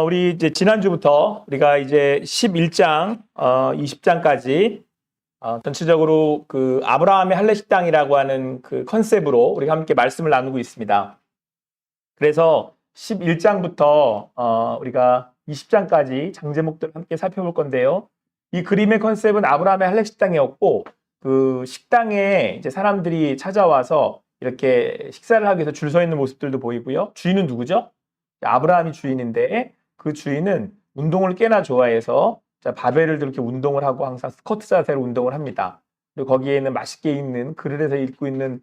우리 이제 지난주부터 우리가 이제 11장, 20장까지 전체적으로 그 아브라함의 할례식당이라고 하는 그 컨셉으로 우리가 함께 말씀을 나누고 있습니다. 그래서 11장부터 우리가 20장까지 장제목들을 함께 살펴볼 건데요. 이 그림의 컨셉은 아브라함의 할례식당이었고 그 식당에 이제 사람들이 찾아와서 이렇게 식사를 하기 위해서 줄 서 있는 모습들도 보이고요. 주인은 누구죠? 아브라함이 주인인데 그 주인은 운동을 꽤나 좋아해서 바벨을 이렇게 운동을 하고 항상 스쿼트 자세로 운동을 합니다. 그리고 거기에는 맛있게 있는 그릴에서 익고 있는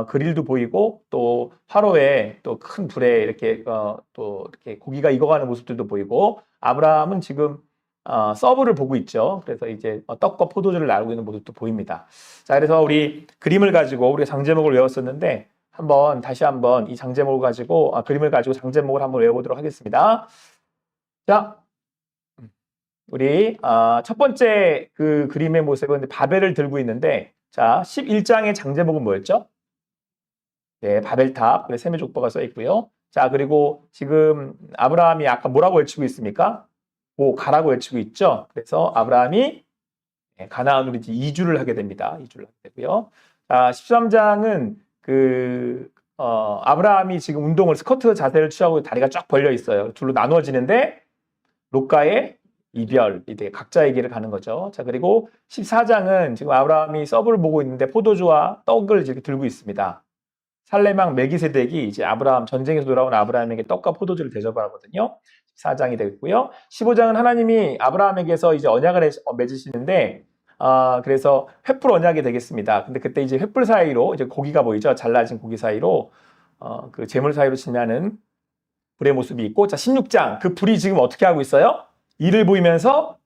그릴도 보이고 또 화로에 또 큰 불에 이렇게 또 이렇게 고기가 익어가는 모습들도 보이고 아브라함은 지금 서브를 보고 있죠. 그래서 이제 떡과 포도주를 나누고 있는 모습도 보입니다. 자, 그래서 우리 그림을 가지고 우리가 장제목을 외웠었는데 다시 한번 이 장제목을 가지고 그림을 가지고 장제목을 한번 외워보도록 하겠습니다. 자, 우리 첫 번째 그 그림의 모습은 바벨을 들고 있는데 자, 11장의 장제목은 뭐였죠? 네, 바벨탑, 그래서 셈의 족보가 써 있고요. 자, 그리고 지금 아브라함이 아까 뭐라고 외치고 있습니까? 가라고 외치고 있죠. 그래서 아브라함이 가나안으로 이제 이주를 하게 됩니다. 이주를 하게 되고요. 자, 13장은 아브라함이 지금 운동을 스쿼트 자세를 취하고 다리가 쫙 벌려 있어요. 둘로 나누어지는데 롯과의 이별, 이제 각자의 길을 가는 거죠. 자, 그리고 14장은 지금 아브라함이 서브를 보고 있는데 포도주와 떡을 이렇게 들고 있습니다. 살레망 멜기세덱이 이제 아브라함 전쟁에서 돌아온 아브라함에게 떡과 포도주를 대접하거든요. 14장이 되겠고요. 15장은 하나님이 아브라함에게서 이제 언약을 맺으시는데 그래서 횃불 언약이 되겠습니다. 근데 그때 이제 횃불 사이로 이제 고기가 보이죠. 잘라진 고기 사이로 그 재물 사이로 지나는 불의 모습이 있고, 자 16장 그 불이 지금 어떻게 하고 있어요? 이를 보이면서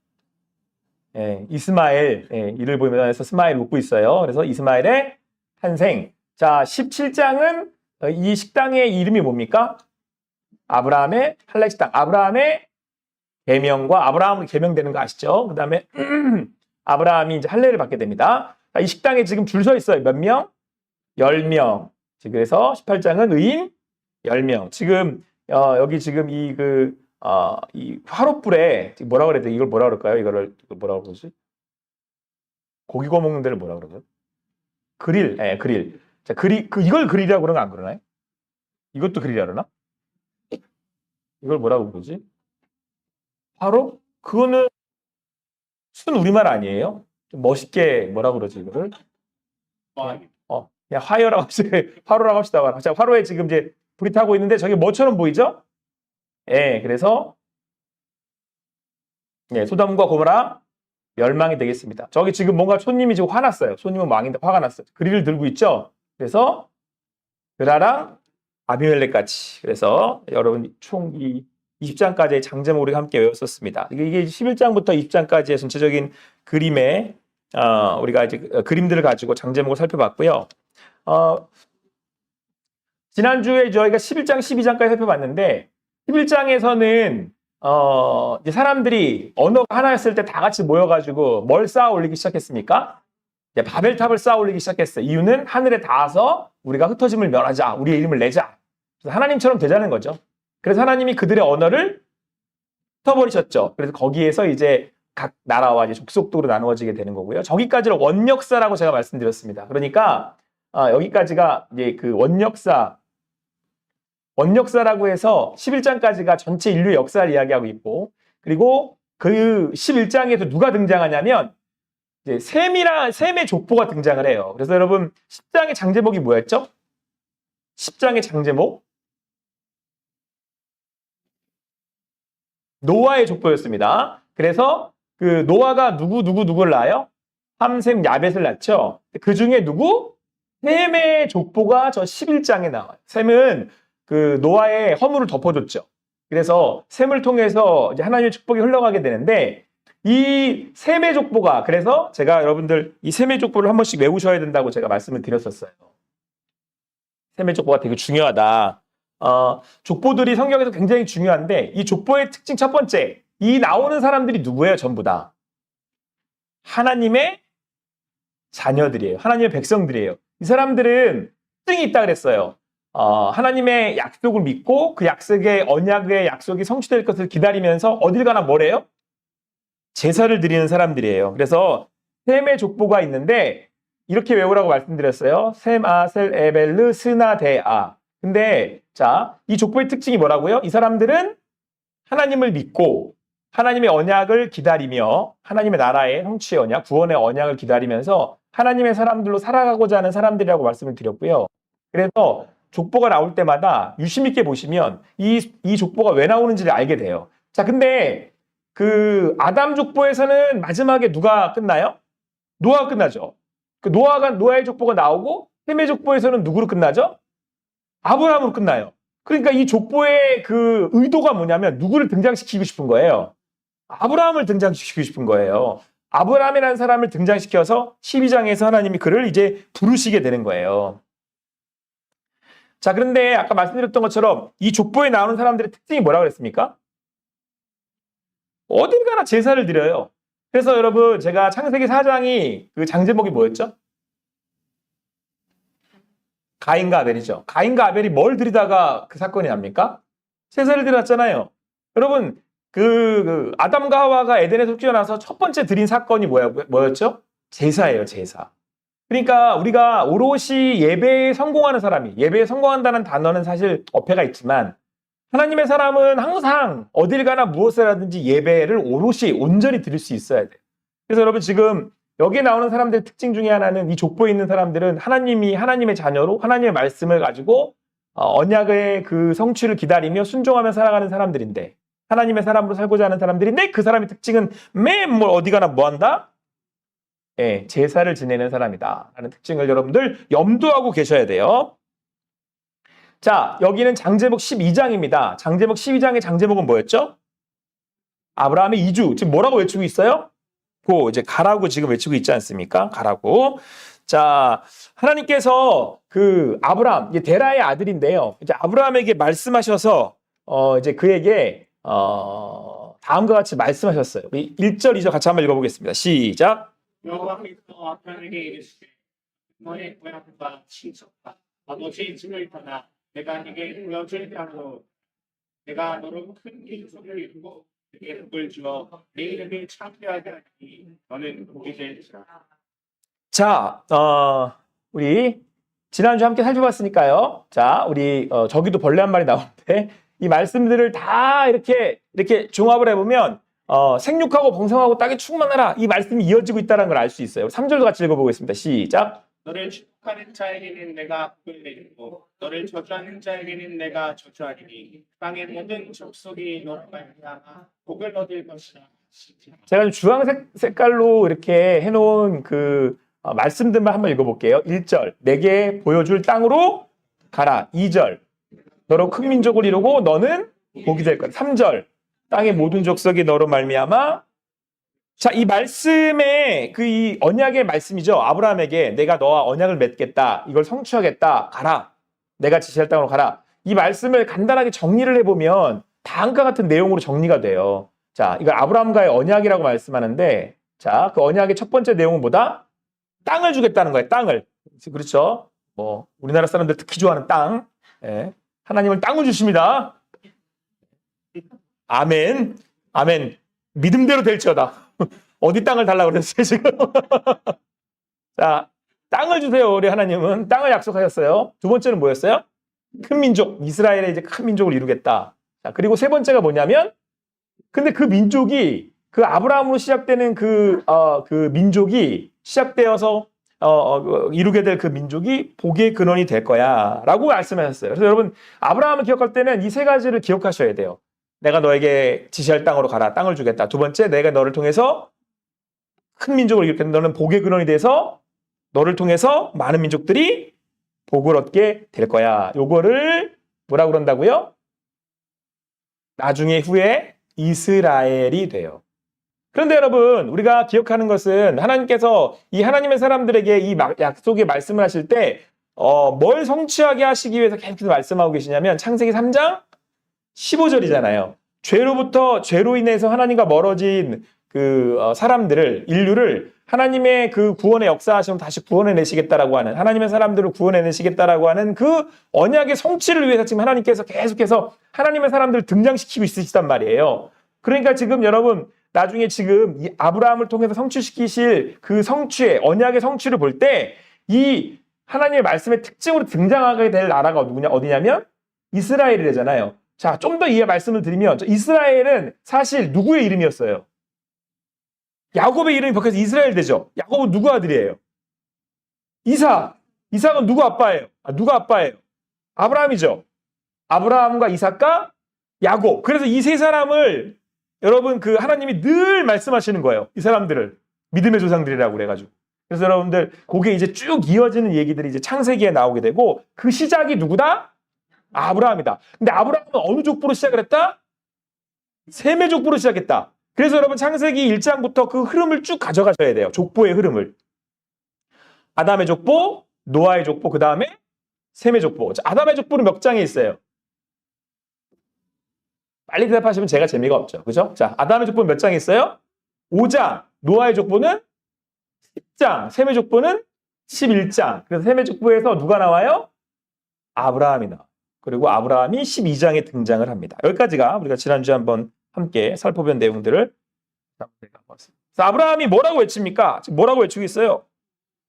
이스마엘 이를 보이면서 스마일 웃고 있어요. 그래서 이스마엘의 탄생. 자 17장은 이 식당의 이름이 뭡니까? 아브라함의 할례식당. 아브라함의 계명과 아브라함으로 계명되는 거 아시죠? 그 다음에 아브라함이 이제 할례를 받게 됩니다. 자, 이 식당에 지금 줄 서 있어요. 몇 명? 10명. 그래서 18장은 의인 10명. 지금 여기 지금 이 화롯불에 뭐라 그래야 돼? 이걸 뭐라 그럴까요? 이걸 뭐라 그러지? 고기 구워 먹는 데를 뭐라 그러죠? 그릴. 그릴. 자, 이걸 그릴이라고 그러는 거 안 그러나요? 이것도 그릴이라 그러나? 이걸 뭐라고 그러지? 화로? 그거는 순 우리말 아니에요? 좀 멋있게 뭐라 그러지 이거를? 그냥 화요라고 합시다. 화로라고 합시다. 자, 화로에 지금 이제 불이 타고 있는데 저게 뭐처럼 보이죠? 그래서 소돔과 고모라 멸망이 되겠습니다. 저기 지금 뭔가 손님이 지금 화났어요. 손님은 왕인데 화가 났어요. 그릴을 들고 있죠. 그래서 그라랑 아비멜렉 같이. 그래서 여러분 총 이 20장까지의 장제목을 우리가 함께 외웠었습니다. 이게 11장부터 20장까지의 전체적인 그림의 우리가 이제 그림들을 가지고 장제목을 살펴봤고요. 지난주에 저희가 11장, 12장까지 살펴봤는데 11장에서는 이제 사람들이 언어가 하나였을 때 다 같이 모여가지고 뭘 쌓아 올리기 시작했습니까? 이제 바벨탑을 쌓아 올리기 시작했어요. 이유는 하늘에 닿아서 우리가 흩어짐을 멸하자, 우리의 이름을 내자. 그래서 하나님처럼 되자는 거죠. 그래서 하나님이 그들의 언어를 흩어버리셨죠. 그래서 거기에서 이제 각 나라와 이제 족속도로 나누어지게 되는 거고요. 저기까지를 원역사라고 제가 말씀드렸습니다. 그러니까 여기까지가 이제 그 원역사라고 해서 11장까지가 전체 인류의 역사를 이야기하고 있고, 그리고 그 11장에서 누가 등장하냐면 이제 셈의 족보가 등장을 해요. 그래서 여러분 10장의 장제목이 뭐였죠? 10장의 장제목 노아의 족보였습니다. 그래서 그 노아가 누구를 낳아요? 함, 셈, 야벳을 낳죠. 그 중에 누구? 셈의 족보가 저 11장에 나와요. 셈은 그 노아의 허물을 덮어줬죠. 그래서 셈을 통해서 이제 하나님의 축복이 흘러가게 되는데 이 셈의 족보가, 그래서 제가 여러분들 이 셈의 족보를 한 번씩 외우셔야 된다고 제가 말씀을 드렸었어요. 셈의 족보가 되게 중요하다. 족보들이 성경에서 굉장히 중요한데 이 족보의 특징 첫 번째, 이 나오는 사람들이 누구예요? 전부 다 하나님의 자녀들이에요. 하나님의 백성들이에요. 이 사람들은 특징이 있다 그랬어요. 하나님의 약속을 믿고 그 약속의 언약의 약속이 성취될 것을 기다리면서 어딜 가나 뭐래요? 제사를 드리는 사람들이에요. 그래서 셈의 족보가 있는데 이렇게 외우라고 말씀드렸어요. 셈, 아, 셀, 에벨르, 스나, 데, 아. 근데 자, 이 족보의 특징이 뭐라고요? 이 사람들은 하나님을 믿고 하나님의 언약을 기다리며 하나님의 나라의 성취의 언약, 구원의 언약을 기다리면서 하나님의 사람들로 살아가고자 하는 사람들이라고 말씀을 드렸고요. 그래서 족보가 나올 때마다 유심 있게 보시면 이 족보가 왜 나오는지를 알게 돼요. 자, 근데 그 아담 족보에서는 마지막에 누가 끝나요? 노아가 끝나죠. 그 노아의 족보가 나오고 셈의 족보에서는 누구로 끝나죠? 아브라함으로 끝나요. 그러니까 이 족보의 그 의도가 뭐냐면 누구를 등장시키고 싶은 거예요. 아브라함을 등장시키고 싶은 거예요. 아브라함이라는 사람을 등장시켜서 12장에서 하나님이 그를 이제 부르시게 되는 거예요. 자, 그런데 아까 말씀드렸던 것처럼 이 족보에 나오는 사람들의 특징이 뭐라고 그랬습니까? 어딜 가나 제사를 드려요. 그래서 여러분 제가 창세기 4장이 그 장제목이 뭐였죠? 가인과 아벨이죠. 가인과 아벨이 뭘 드리다가 그 사건이 납니까? 제사를 드렸잖아요. 여러분 그 아담과 하와가 에덴에서 쫓겨나서 첫 번째 드린 사건이 뭐였죠? 제사예요, 제사. 그러니까 우리가 오롯이 예배에 성공하는 사람이, 예배에 성공한다는 단어는 사실 어폐가 있지만 하나님의 사람은 항상 어딜 가나 무엇을 하든지 예배를 오롯이 온전히 드릴 수 있어야 돼요. 그래서 여러분 지금 여기에 나오는 사람들의 특징 중에 하나는 이 족보에 있는 사람들은 하나님이 하나님의 자녀로 하나님의 말씀을 가지고 언약의 그 성취를 기다리며 순종하며 살아가는 사람들인데 하나님의 사람으로 살고자 하는 사람들인데 그 사람의 특징은 맨 어디 가나 뭐 한다? 예, 제사를 지내는 사람이다 라는 특징을 여러분들 염두하고 계셔야 돼요. 자, 여기는 장제목 12장입니다. 장제목 12장의 장제목은 뭐였죠? 아브라함의 이주. 지금 뭐라고 외치고 있어요? 이제 가라고 지금 외치고 있지 않습니까? 가라고. 자, 하나님께서 그 아브라함, 이게 데라의 아들인데요. 이제 아브라함에게 말씀하셔서 이제 그에게 다음과 같이 말씀하셨어요. 우리 1절, 2절 같이 한번 읽어보겠습니다. 시작. 여호와께서 아브라함에게 이르시되 너의 고향과 친척과 아버지의 집을 떠나 내가 네게 보여줄 땅으로 내가 너로 큰 민족을 이루고 네게 복을 주어 네 이름이 창대하게 하니 너는 복이 될지라. 자, 우리 지난주 함께 살펴봤으니까요. 자, 우리 저기도 벌레 한 마리 나오는데 이 말씀들을 다 이렇게 종합을 해보면 생육하고 번성하고 땅에 충만하라 이 말씀이 이어지고 있다는 걸 알 수 있어요. 3절도 같이 읽어보겠습니다. 시작. 너를 축복하는 자에게는 내가 복을 내리고 너를 저주하는 자에게는 내가 저주하리니 땅의 모든 족속이 너로 말미암아 복을 얻을 것이라. 제가 좀 주황색 색깔로 이렇게 해놓은 그 말씀들만 한번 읽어볼게요. 1절 내게 보여줄 땅으로 가라. 2절 너로 큰 민족을 이루고 너는 복이 될 거다. 3절 땅의 모든 족속이 너로 말미암아. 자, 이 말씀의 이 언약의 말씀이죠. 아브라함에게 내가 너와 언약을 맺겠다. 이걸 성취하겠다. 가라. 내가 지시할 땅으로 가라. 이 말씀을 간단하게 정리를 해보면 다음과 같은 내용으로 정리가 돼요. 자, 이걸 아브라함과의 언약이라고 말씀하는데 자, 그 언약의 첫 번째 내용은 뭐다? 땅을 주겠다는 거예요. 땅을. 그렇죠? 뭐 우리나라 사람들 특히 좋아하는 땅. 예. 하나님은 땅을 주십니다. 아멘. 아멘. 믿음대로 될지어다. 어디 땅을 달라고 그랬어요, 지금? 자, 땅을 주세요, 우리 하나님은. 땅을 약속하셨어요. 두 번째는 뭐였어요? 큰 민족, 이스라엘의 이제 큰 민족을 이루겠다. 자, 그리고 세 번째가 뭐냐면, 근데 그 민족이, 그 아브라함으로 시작되는 그 민족이 시작되어서, 이루게 될 그 민족이 복의 근원이 될 거야. 라고 말씀하셨어요. 그래서 여러분, 아브라함을 기억할 때는 이 세 가지를 기억하셔야 돼요. 내가 너에게 지시할 땅으로 가라. 땅을 주겠다. 두 번째, 내가 너를 통해서 큰 민족을 일으켰는데 너는 복의 근원이 돼서 너를 통해서 많은 민족들이 복을 얻게 될 거야. 요거를 뭐라고 그런다고요? 나중에 후에 이스라엘이 돼요. 그런데 여러분, 우리가 기억하는 것은 하나님께서 이 하나님의 사람들에게 이 약속의 말씀을 하실 때 뭘 성취하게 하시기 위해서 계속해서 말씀하고 계시냐면 창세기 3장 15절이잖아요. 죄로 인해서 하나님과 멀어진 사람들을, 인류를 하나님의 그 구원의 역사하시면 다시 구원해내시겠다라고 하는, 하나님의 사람들을 구원해내시겠다라고 하는 그 언약의 성취를 위해서 지금 하나님께서 계속해서 하나님의 사람들을 등장시키고 있으시단 말이에요. 그러니까 지금 여러분, 나중에 지금 이 아브라함을 통해서 성취시키실 그 성취의, 언약의 성취를 볼 때 이 하나님의 말씀의 특징으로 등장하게 될 나라가 어디냐면 이스라엘이잖아요. 자, 좀 더 이해 말씀을 드리면 이스라엘은 사실 누구의 이름이었어요? 야곱의 이름이 바뀌어서 이스라엘 되죠. 야곱은 누구 아들이에요? 이삭. 이삭은 누구 아빠예요? 누가 아빠예요? 아브라함이죠. 아브라함과 이삭과 야곱. 그래서 이 세 사람을 여러분 그 하나님이 늘 말씀하시는 거예요. 이 사람들을 믿음의 조상들이라고 그래가지고. 그래서 여러분들 그게 이제 쭉 이어지는 얘기들이 이제 창세기에 나오게 되고 그 시작이 누구다? 아브라함이다. 근데 아브라함은 어느 족보로 시작을 했다? 셈의 족보로 시작했다. 그래서 여러분 창세기 1장부터 그 흐름을 쭉 가져가셔야 돼요. 족보의 흐름을. 아담의 족보, 노아의 족보, 그 다음에 셈의 족보. 자, 아담의 족보는 몇 장에 있어요? 빨리 대답하시면 제가 재미가 없죠. 그죠? 자, 아담의 족보는 몇 장에 있어요? 5장. 노아의 족보는 10장. 셈의 족보는 11장. 그래서 셈의 족보에서 누가 나와요? 아브라함이 나와요. 그리고 아브라함이 12장에 등장을 합니다. 여기까지가 우리가 지난주에 한번 함께 살펴본 내용들을 그래서 아브라함이 뭐라고 외칩니까? 지금 뭐라고 외치고 있어요?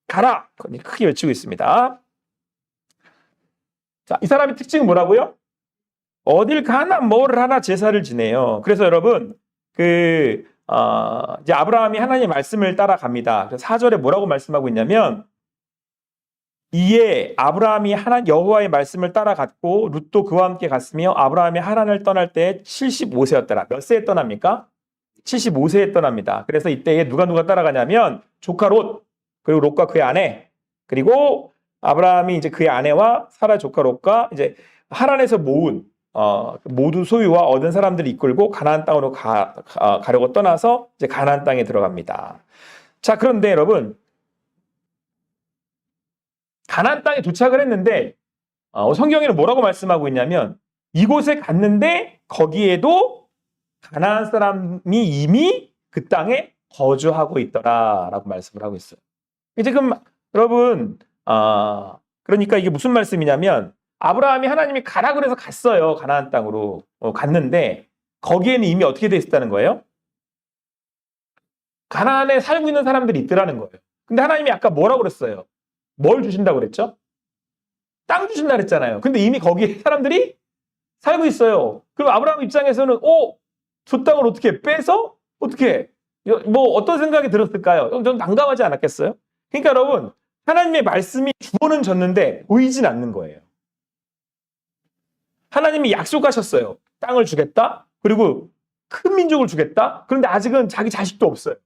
가라! 크게 외치고 있습니다. 자, 이 사람의 특징은 뭐라고요? 어딜 가나 뭘 하나 제사를 지내요. 그래서 여러분 이제 아브라함이 하나님의 말씀을 따라갑니다. 그래서 4절에 뭐라고 말씀하고 있냐면 이에 아브라함이 여호와의 말씀을 따라갔고 룻도 그와 함께 갔으며 아브라함이 하란을 떠날 때 75세였더라. 몇 세에 떠납니까? 75세에 떠납니다. 그래서 이때에 누가 따라가냐면 조카 롯, 그리고 롯과 그의 아내, 그리고 아브라함이 이제 그의 아내와 사라 조카 롯과 이제 하란에서 모은 모두 소유와 얻은 사람들을 이끌고 가나안 땅으로 가려고 떠나서 이제 가나안 땅에 들어갑니다. 자, 그런데 여러분 가나안 땅에 도착을 했는데 성경에는 뭐라고 말씀하고 있냐면 이곳에 갔는데 거기에도 가나안 사람이 이미 그 땅에 거주하고 있더라라고 말씀을 하고 있어요. 지금 여러분 그러니까 이게 무슨 말씀이냐면 아브라함이 하나님이 가라 그래서 갔어요. 가나안 땅으로 갔는데 거기에는 이미 어떻게 돼 있었다는 거예요? 가나안에 살고 있는 사람들이 있더라는 거예요. 근데 하나님이 아까 뭐라고 그랬어요? 뭘 주신다고 그랬죠? 땅 주신다 그랬잖아요. 근데 이미 거기에 사람들이 살고 있어요. 그럼 아브라함 입장에서는 저 땅을 어떻게 빼서? 어떻게? 뭐 어떤 생각이 들었을까요? 좀 난감하지 않았겠어요? 그러니까 여러분 하나님의 말씀이 주어는 졌는데 보이진 않는 거예요. 하나님이 약속하셨어요. 땅을 주겠다. 그리고 큰 민족을 주겠다. 그런데 아직은 자기 자식도 없어요.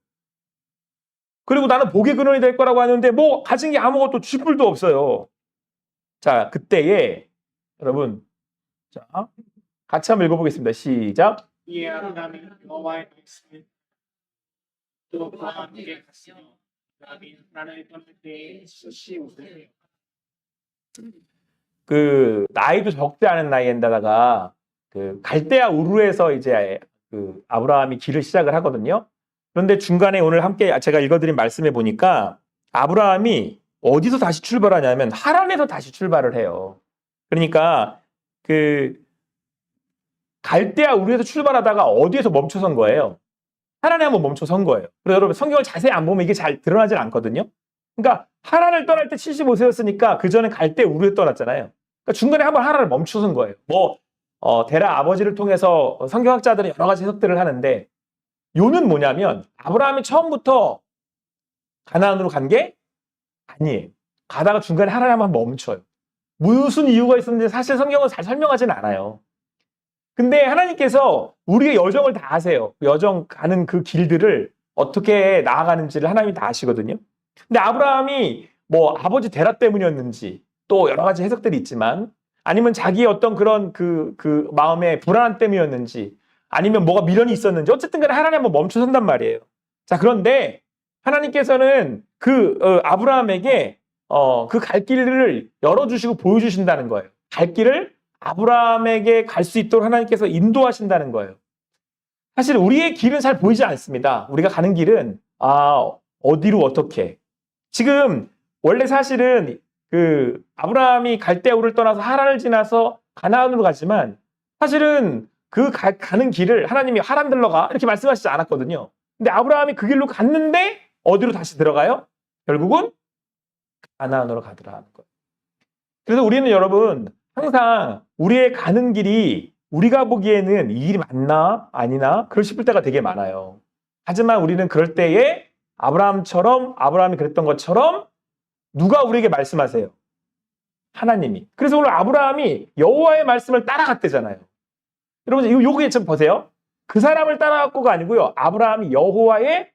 그리고 나는 복의 근원이 될 거라고 하는데 뭐 가진 게 아무것도 쥐뿔도 없어요. 자, 그때에 여러분 자 같이 한번 읽어보겠습니다. 시작. 이에 아브라함이 여호와의 말씀을 또 그와 함께 갔으며 아브라함이 하란을 떠날 때에 75세였더라. 그 나이도 적지 않은 나이에다가 그 갈대아 우르에서 이제 그 아브라함이 길을 시작을 하거든요. 그런데 중간에 오늘 함께 제가 읽어드린 말씀에 보니까 아브라함이 어디서 다시 출발하냐면 하란에서 다시 출발을 해요. 그러니까 그 갈대아 우르에서 출발하다가 어디에서 멈춰선 거예요? 하란에 한번 멈춰선 거예요. 그래서 여러분 성경을 자세히 안 보면 이게 잘 드러나질 않거든요. 그러니까 하란을 떠날 때 75세였으니까 그 전에 갈대아 우르에 떠났잖아요. 그러니까 중간에 한번 하란을 멈춰선 거예요. 데라 아버지를 통해서 성경학자들은 여러 가지 해석들을 하는데 요는 뭐냐면 아브라함이 처음부터 가나안으로 간 게 아니에요. 가다가 중간에 하란에 한번 멈춰요. 무슨 이유가 있었는지 사실 성경은 잘 설명하지는 않아요. 근데 하나님께서 우리의 여정을 다 아세요. 여정 가는 그 길들을 어떻게 나아가는지를 하나님이 다 아시거든요. 근데 아브라함이 뭐 아버지 데라 때문이었는지 또 여러 가지 해석들이 있지만 아니면 자기의 어떤 그런 그 마음의 불안함 때문이었는지 아니면 뭐가 미련이 있었는지 어쨌든 간에 하나님 한번 멈춰선단 말이에요. 자, 그런데 하나님께서는 아브라함에게 그 갈 길을 열어주시고 보여주신다는 거예요. 갈 길을 아브라함에게 갈 수 있도록 하나님께서 인도하신다는 거예요. 사실 우리의 길은 잘 보이지 않습니다. 우리가 가는 길은 어디로 어떻게. 지금 원래 사실은 그 아브라함이 갈대아우를 떠나서 하란을 지나서 가나안으로 가지만 사실은 그 가는 길을 하나님이 하란 들러가 이렇게 말씀하시지 않았거든요. 근데 아브라함이 그 길로 갔는데 어디로 다시 들어가요? 결국은 가나안으로 가더라. 그래서 우리는 여러분 항상 우리의 가는 길이 우리가 보기에는 이 길이 맞나 아니나 그럴 싶을 때가 되게 많아요. 하지만 우리는 그럴 때에 아브라함이 그랬던 것처럼 누가 우리에게 말씀하세요? 하나님이. 그래서 오늘 아브라함이 여호와의 말씀을 따라갔대잖아요. 여러분 요게 좀 보세요. 그 사람을 따라갔고가 아니고요. 아브라함이 여호와의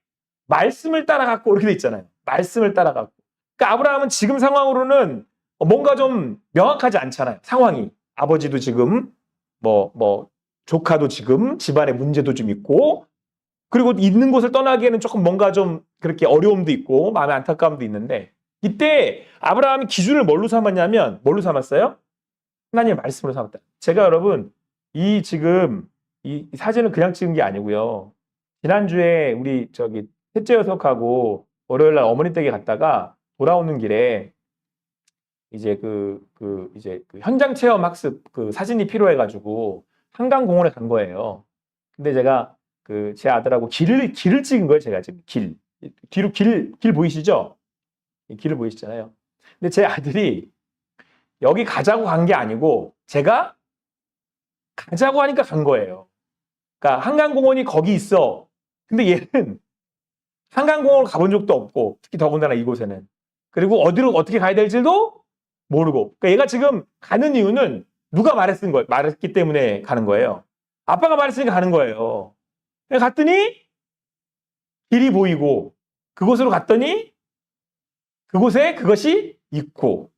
말씀을 따라갔고 이렇게 돼 있잖아요. 말씀을 따라갔고. 그러니까 아브라함은 지금 상황으로는 뭔가 좀 명확하지 않잖아요. 상황이. 아버지도 지금 조카도 지금 집안에 문제도 좀 있고 그리고 있는 곳을 떠나기에는 조금 뭔가 좀 그렇게 어려움도 있고 마음의 안타까움도 있는데 이때 아브라함이 기준을 뭘로 삼았냐면 뭘로 삼았어요? 하나님의 말씀으로 삼았다. 제가 여러분 지금 이 사진을 그냥 찍은 게 아니고요. 지난주에 우리 셋째 녀석하고 월요일 날 어머니 댁에 갔다가 돌아오는 길에 이제 이제 현장 체험 학습 사진이 필요해가지고 한강공원에 간 거예요. 근데 제가 제 아들하고 길을 찍은 거예요. 제가 지금 뒤로 길 보이시죠? 길을 보이시잖아요. 근데 제 아들이 여기 가자고 간 게 아니고 제가 가자고 하니까 간 거예요. 그러니까 한강공원이 거기 있어. 근데 얘는 한강공원을 가본 적도 없고 특히 더군다나 이곳에는 그리고 어디로 어떻게 가야 될지도 모르고 그러니까 얘가 지금 가는 이유는 누가 말했기 때문에 가는 거예요. 아빠가 말했으니까 가는 거예요. 갔더니 길이 보이고 그곳으로 갔더니 그곳에 그것이 있고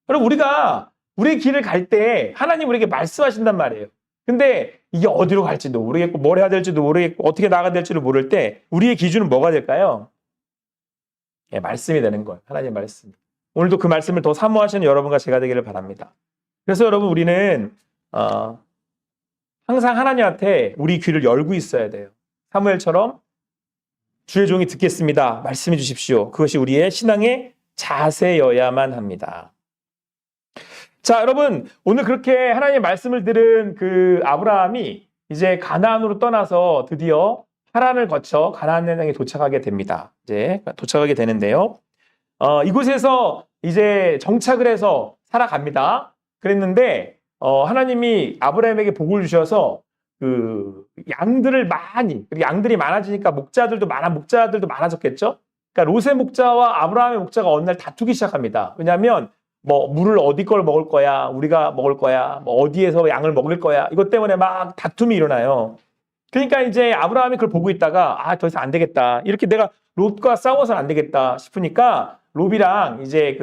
그럼 우리가 우리의 길을 갈 때 하나님 우리에게 말씀하신단 말이에요. 근데 이게 어디로 갈지도 모르겠고 뭘 해야 될지도 모르겠고 어떻게 나가야 될지도 모를 때 우리의 기준은 뭐가 될까요? 예, 말씀이 되는 거예요. 하나님 말씀. 오늘도 그 말씀을 더 사모하시는 여러분과 제가 되기를 바랍니다. 그래서 여러분 우리는 항상 하나님한테 우리 귀를 열고 있어야 돼요. 사무엘처럼 주의 종이 듣겠습니다. 말씀해 주십시오. 그것이 우리의 신앙의 자세여야만 합니다. 자, 여러분 오늘 그렇게 하나님의 말씀을 들은 그 아브라함이 이제 가나안으로 떠나서 드디어 하란을 거쳐 가나안의 땅에 도착하게 됩니다. 이제 도착하게 되는데요. 이곳에서 이제 정착을 해서 살아갑니다. 그랬는데 하나님이 아브라함에게 복을 주셔서 양들을 양들이 많아지니까 목자들도 많아졌겠죠. 그러니까 롯의 목자와 아브라함의 목자가 어느 날 다투기 시작합니다. 왜냐하면 물을 어디 걸 먹을 거야, 우리가 먹을 거야, 어디에서 양을 먹을 거야, 이것 때문에 막 다툼이 일어나요. 그러니까 이제 아브라함이 그걸 보고 있다가 더 이상 안 되겠다. 이렇게 내가 롯과 싸워서는 안 되겠다 싶으니까 롯이랑 이제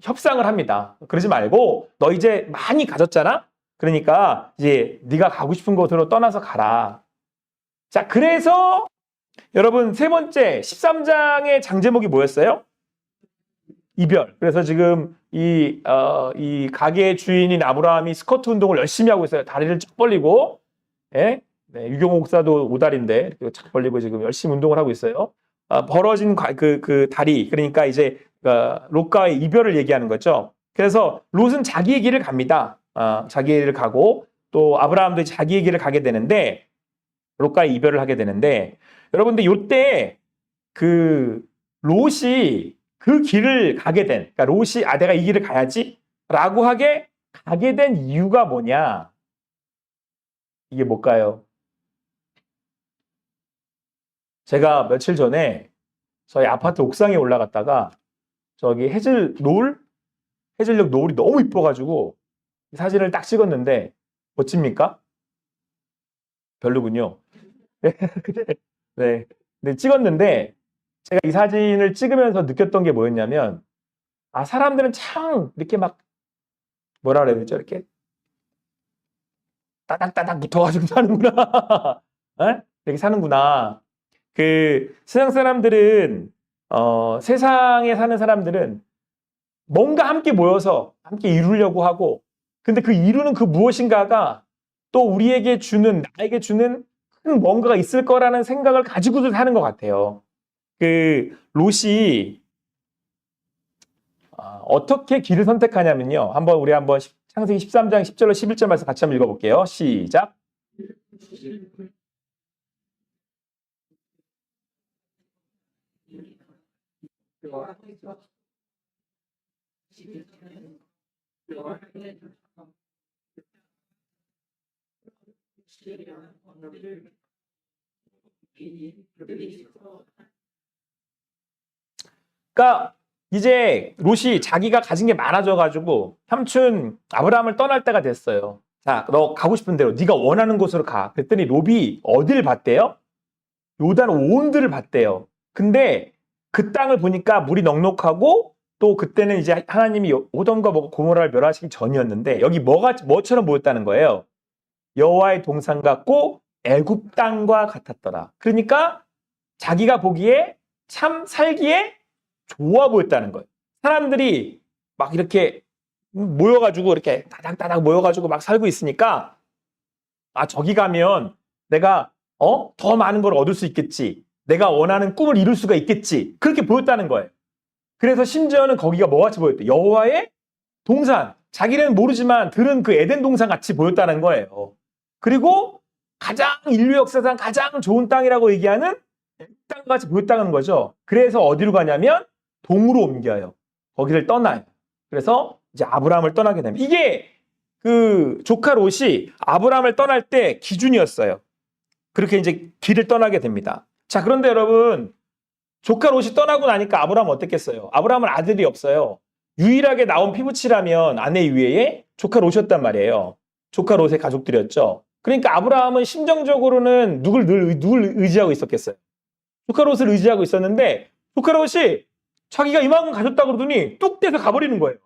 협상을 합니다. 그러지 말고 너 이제 많이 가졌잖아. 그러니까 이제 네가 가고 싶은 곳으로 떠나서 가라. 자, 그래서 여러분 세 번째 13장의 장제목이 뭐였어요? 이별. 그래서 지금 이 가게의 주인인 아브라함이 스쿼트 운동을 열심히 하고 있어요. 다리를 쫙 벌리고. 예? 네, 유경호 목사도 오다리인데 이렇게 쫙 벌리고 지금 열심히 운동을 하고 있어요. 벌어진 그 다리. 그러니까 이제 롯과의 이별을 얘기하는 거죠. 그래서 롯은 자기의 길을 갑니다. 자기의 길을 가고 또 아브라함도 자기의 길을 가게 되는데 롯과의 이별을 하게 되는데 여러분들 이때 롯이 그 길을 가게 된 그러니까 롯이 내가 이 길을 가야지 라고 가게 된 이유가 뭐냐? 이게 뭘까요? 제가 며칠 전에 저희 아파트 옥상에 올라갔다가 저기 해질녘 노을이 너무 이뻐가지고 사진을 딱 찍었는데 멋집니까? 별로군요. 네. 근데 찍었는데 제가 이 사진을 찍으면서 느꼈던 게 뭐였냐면 사람들은 참 이렇게 막 뭐라 그래야 되죠? 이렇게 따닥따닥 붙어가지고 사는구나. 네? 이렇게 사는구나. 세상에 사는 사람들은 뭔가 함께 모여서 함께 이루려고 하고 근데 이루는 그 무엇인가가 또 나에게 주는 뭔가가 있을 거라는 생각을 가지고도 사는 것 같아요. 그 롯이 어떻게 길을 선택하냐면요. 우리 한번 창세기 13장 10절로 11절 말씀 같이 한번 읽어볼게요. 시작. 그러니까 이제 롯이 자기가 가진 게 많아져가지고 삼촌 아브라함을 떠날 때가 됐어요. 자, 너 가고 싶은 대로 네가 원하는 곳으로 가. 그랬더니 롯이 어디를 봤대요? 요단 온들을 봤대요. 근데 그 땅을 보니까 물이 넉넉하고 또 그때는 이제 하나님이 소돔과 고모라를 멸하시기 전이었는데 여기 뭐처럼 보였다는 거예요. 여호와의 동산 같고 애굽 땅과 같았더라. 그러니까 자기가 보기에 참 살기에 좋아 보였다는 거예요. 사람들이 막 이렇게 모여가지고 이렇게 다닥다닥 모여가지고 막 살고 있으니까 저기 가면 내가 더 많은 걸 얻을 수 있겠지. 내가 원하는 꿈을 이룰 수가 있겠지. 그렇게 보였다는 거예요. 그래서 심지어는 거기가 뭐같이 보였대? 여호와의 동산. 자기는 모르지만 들은 그 에덴 동산 같이 보였다는 거예요. 그리고 가장 인류 역사상 가장 좋은 땅이라고 얘기하는 땅같이 보였다는 거죠. 그래서 어디로 가냐면 동으로 옮겨요. 거기를 떠나요. 그래서 이제 아브라함을 떠나게 됩니다. 이게 그 조카 롯이 아브라함을 떠날 때 기준이었어요. 그렇게 이제 길을 떠나게 됩니다. 자, 그런데 여러분, 조카 롯이 떠나고 나니까 아브라함은 어땠겠어요? 아브라함은 아들이 없어요. 유일하게 나온 피부치라면 아내 이외에 조카 롯이었단 말이에요. 조카 롯의 가족들이었죠. 그러니까 아브라함은 심정적으로는 누굴 의지하고 있었겠어요? 조카 롯을 의지하고 있었는데 조카 롯이 자기가 이만큼 가졌다 그러더니 뚝 떼서 가버리는 거예요.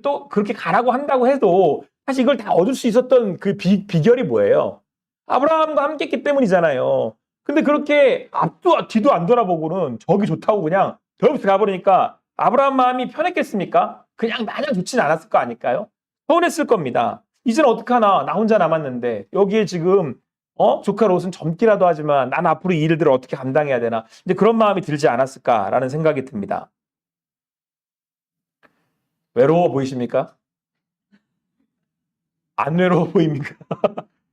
또 그렇게 가라고 한다고 해도 사실 이걸 다 얻을 수 있었던 그 비결이 뭐예요? 아브라함과 함께 했기 때문이잖아요. 근데 그렇게 앞도 뒤도 안 돌아보고는 저기 좋다고 그냥 저기서 가버리니까 아브라함 마음이 편했겠습니까? 그냥 마냥 좋진 않았을 거 아닐까요? 서운했을 겁니다. 이제는 어떡하나, 나 혼자 남았는데 여기에 지금 조카 롯은 젊기라도 하지만 난 앞으로 이 일들을 어떻게 감당해야 되나, 이제 그런 마음이 들지 않았을까라는 생각이 듭니다. 외로워 보이십니까? 안 외로워 보입니까?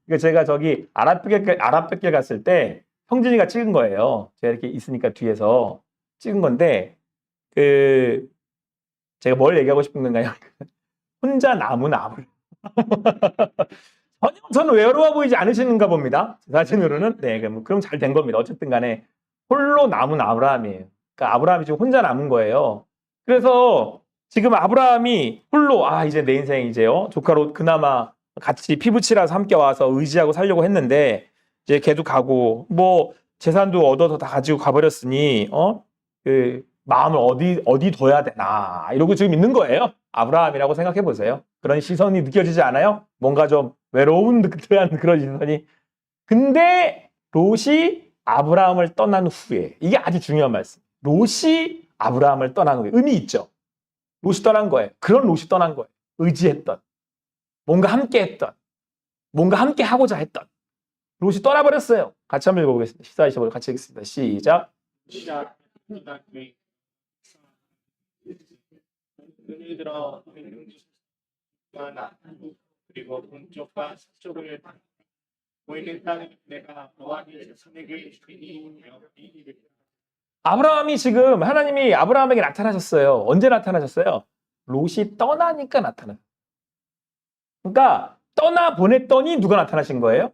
그러니까 제가 저기 아랍백길 갔을 때 형진이가 찍은 거예요. 제가 이렇게 있으니까 뒤에서 찍은 건데 제가 뭘 얘기하고 싶은 건가요? 혼자 남은 아브라함. 저는 외로워 보이지 않으시는가 봅니다. 제 사진으로는. 네, 그럼 잘 된 겁니다. 어쨌든 간에 홀로 남은 아브라함이에요. 그러니까 아브라함이 지금 혼자 남은 거예요. 그래서 지금 아브라함이 홀로 이제 내 인생 이제요. 조카로 그나마 같이 피부치라서 함께 와서 의지하고 살려고 했는데 이제 걔도 가고 뭐 재산도 얻어서 다 가지고 가버렸으니 그 마음을 어디 둬야 되나 이러고 지금 있는 거예요. 아브라함이라고 생각해 보세요. 그런 시선이 느껴지지 않아요? 뭔가 좀 외로운 듯한 그런 시선이. 근데 롯이 아브라함을 떠난 후에, 이게 아주 중요한 말씀. 롯이 아브라함을 떠난 후에 의미 있죠. 롯이 떠난 거예요. 그런 롯이 떠난 거예요. 의지했던, 뭔가 함께 했던, 뭔가 함께 하고자 했던 롯이 떠나버렸어요. 같이 한번 읽어보겠습니다. 14, 25 같이 읽겠습니다. 시작. 눈을 들어 그리고 동쪽과 서쪽을 보이는 땅을 내가 너희에게 주니. 아브라함이 지금 하나님이 아브라함에게 나타나셨어요. 언제 나타나셨어요? 롯이 떠나니까 나타났어요. 그러니까 떠나 보냈더니 누가 나타나신 거예요?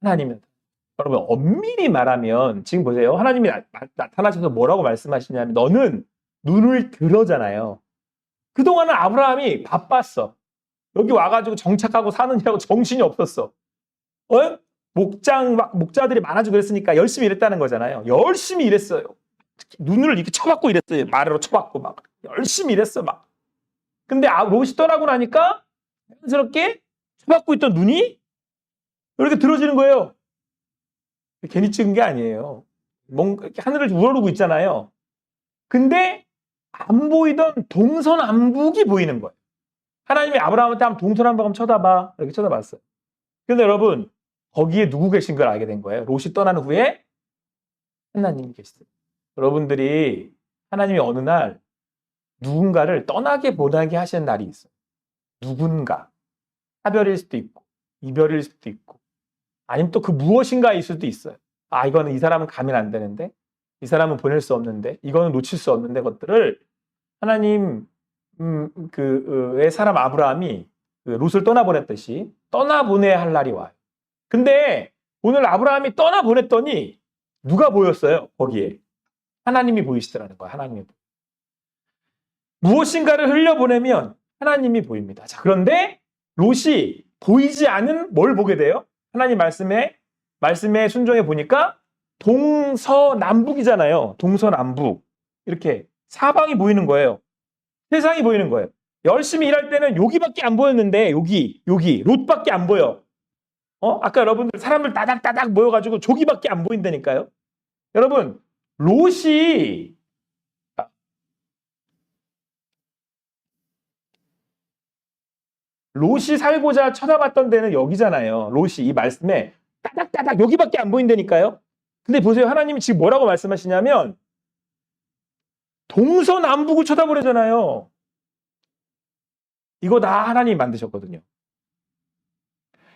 하나님이. 여러분 엄밀히 말하면 지금 보세요. 하나님이 나타나셔서 뭐라고 말씀하시냐면 너는 눈을 들어잖아요. 그동안은 아브라함이 바빴어. 여기 와가지고 정착하고 사느냐고 정신이 없었어. 목자들이 많아지고 그랬으니까 열심히 일했다는 거잖아요. 열심히 일했어요. 눈을 이렇게 쳐박고 일했어요. 마루로 쳐박고 막 열심히 일했어 막. 근데 롯이 떠나고 나니까 자연스럽게 쳐박고 있던 눈이 이렇게 들어지는 거예요. 괜히 찍은 게 아니에요. 뭔가 이렇게 하늘을 우러르고 있잖아요. 근데 안 보이던 동서남북이 보이는 거예요. 하나님이 아브라함한테 한번 동서남북 한번 쳐다봐. 이렇게 쳐다봤어요. 근데 여러분 거기에 누구 계신 걸 알게 된 거예요. 롯이 떠난 후에 하나님이 계시어요. 여러분들이 하나님이 어느 날 누군가를 떠나게 보내게 하시는 날이 있어요. 누군가. 차별일 수도 있고 이별일 수도 있고 아니면 또 그 무엇인가일 수도 있어요. 아, 이거는 이 사람은 가면 안 되는데 이 사람은 보낼 수 없는데 이거는 놓칠 수 없는데 것들을 하나님 의 사람 아브라함이 그 롯을 떠나보냈듯이 떠나보내야 할 날이 와요. 근데 오늘 아브라함이 떠나보냈더니 누가 보였어요? 거기에 하나님이 보이시더라는 거예요. 하나님이. 무엇인가를 흘려보내면 하나님이 보입니다. 자, 그런데 롯이 보이지 않은 뭘 보게 돼요? 하나님 말씀에 순종해 보니까 동서남북이잖아요. 동서남북. 이렇게 사방이 보이는 거예요. 세상이 보이는 거예요. 열심히 일할 때는 여기밖에 안 보였는데 여기 롯밖에 안 보여. 아까 여러분들 사람들 따닥따닥 모여가지고 저기밖에 안 보인다니까요. 여러분 롯이 살고자 쳐다봤던 데는 여기잖아요. 롯이 이 말씀에 따닥따닥 여기밖에 안 보인다니까요. 근데 보세요. 하나님이 지금 뭐라고 말씀하시냐면 동서남북을 쳐다보려잖아요. 이거 다 하나님이 만드셨거든요.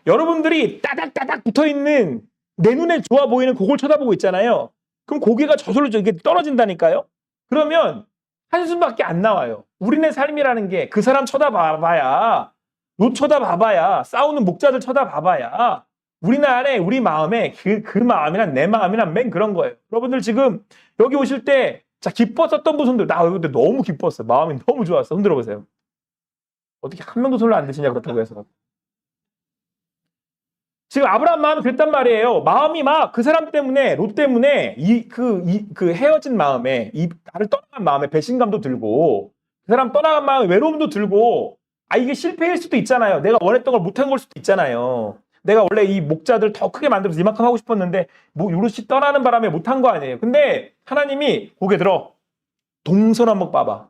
여러분들이 따닥따닥 붙어있는 내 눈에 좋아 보이는 그걸 쳐다보고 있잖아요. 그럼 고개가 저절로 이렇게 떨어진다니까요. 그러면 한숨밖에 안 나와요. 우리네 삶이라는 게 그 사람 쳐다봐봐야 롯 쳐다봐봐야 싸우는 목자들 쳐다봐봐야 우리나라에 우리 마음에 그 마음이란 내 마음이란 맨 그런 거예요. 여러분들 지금 여기 오실 때 자 기뻤었던 분 손들 나 근데 너무 기뻤어요. 마음이 너무 좋았어. 흔들어 보세요. 어떻게 한 명도 손을 안 드시냐 그렇다고 해서. 지금 아브라함 마음이 그랬단 말이에요. 마음이 막 그 사람 때문에 롯 때문에 그 헤어진 마음에 나를 떠나간 마음에 배신감도 들고 그 사람 떠나간 마음에 외로움도 들고 이게 실패일 수도 있잖아요. 내가 원했던 걸 못한 걸 수도 있잖아요. 내가 원래 이 목자들 더 크게 만들어서 이만큼 하고 싶었는데 뭐 요릇이 떠나는 바람에 못한 거 아니에요. 근데 하나님이 고개 들어 동서남북 봐봐.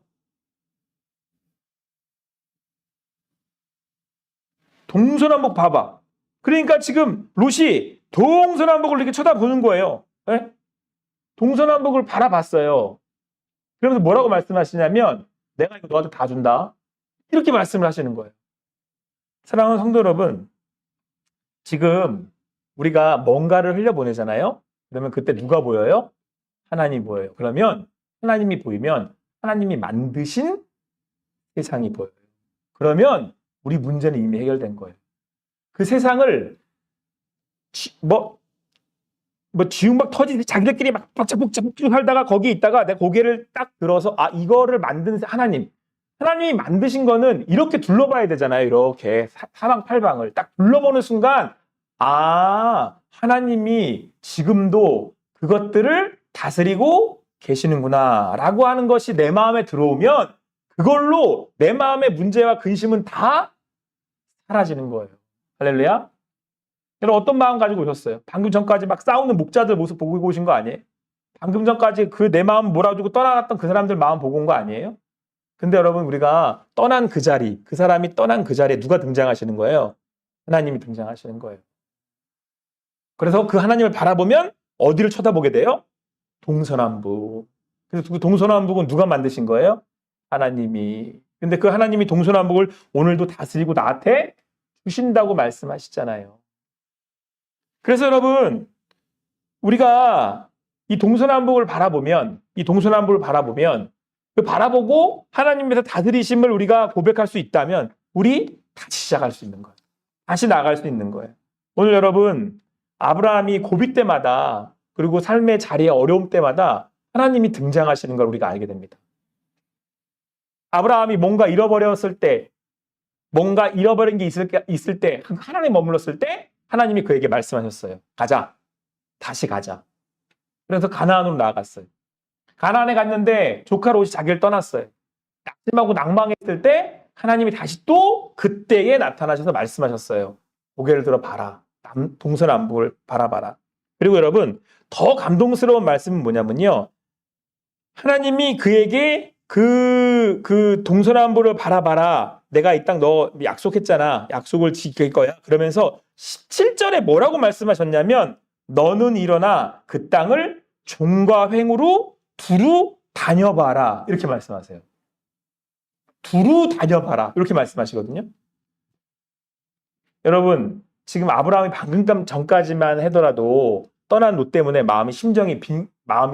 동서남북 봐봐. 그러니까 지금 롯이 동서남북을 이렇게 쳐다보는 거예요. 네? 동서남북을 바라봤어요. 그러면서 뭐라고 말씀하시냐면 내가 이거 너한테 다 준다. 이렇게 말씀을 하시는 거예요. 사랑하는 성도 여러분, 지금 우리가 뭔가를 흘려보내잖아요. 그러면 그때 누가 보여요? 하나님이 보여요. 그러면 하나님이 보이면 하나님이 만드신 세상이 보여요. 그러면 우리 문제는 이미 해결된 거예요. 그 세상을 지금 막 터지듯이 자기들끼리 막 복잡복잡 하다가 거기 있다가 내 고개를 딱 들어서 이거를 만든 하나님이 만드신 거는 이렇게 둘러봐야 되잖아요. 이렇게 사방팔방을 딱 둘러보는 순간 하나님이 지금도 그것들을 다스리고 계시는구나 라고 하는 것이 내 마음에 들어오면 그걸로 내 마음의 문제와 근심은 다 사라지는 거예요. 할렐루야. 여러분 어떤 마음 가지고 오셨어요? 방금 전까지 막 싸우는 목자들 모습 보고 오신 거 아니에요? 방금 전까지 그 내 마음 몰아주고 떠나갔던 그 사람들 마음 보고 온 거 아니에요? 근데 여러분 우리가 떠난 그 자리, 그 사람이 떠난 그 자리에 누가 등장하시는 거예요? 하나님이 등장하시는 거예요. 그래서 그 하나님을 바라보면 어디를 쳐다보게 돼요? 동서남북. 그래서 그 동서남북은 누가 만드신 거예요? 하나님이. 근데 그 하나님이 동서남북을 오늘도 다스리고 나한테 주신다고 말씀하시잖아요. 그래서 여러분 우리가 이 동서남북을 바라보면 그 바라보고 하나님께서 다스리심을 우리가 고백할 수 있다면 우리 다시 시작할 수 있는 거예요. 다시 나아갈 수 있는 거예요. 오늘 여러분 아브라함이 고비 때마다 그리고 삶의 자리에 어려움 때마다 하나님이 등장하시는 걸 우리가 알게 됩니다. 아브라함이 뭔가 잃어버렸을 때 뭔가 잃어버린 게 있을 때 하나님 머물렀을 때 하나님이 그에게 말씀하셨어요. 가자. 다시 가자. 그래서 가나안으로 나아갔어요. 가나안에 갔는데 조카 롯이 자기를 떠났어요. 낙심하고 낭망했을 때 하나님이 다시 또 그때에 나타나셔서 말씀하셨어요. 고개를 들어 봐라. 동서남북을 바라봐라. 그리고 여러분 더 감동스러운 말씀은 뭐냐면요. 하나님이 그에게 그 동서남북을 바라봐라. 내가 이 땅 너 약속했잖아. 약속을 지킬 거야. 그러면서 17절에 뭐라고 말씀하셨냐면 너는 일어나 그 땅을 종과 횡으로 두루 다녀봐라. 이렇게 말씀하세요. 두루 다녀봐라. 이렇게 말씀하시거든요. 여러분, 지금 아브라함이 방금 전까지만 하더라도 떠난 롯 때문에 마음이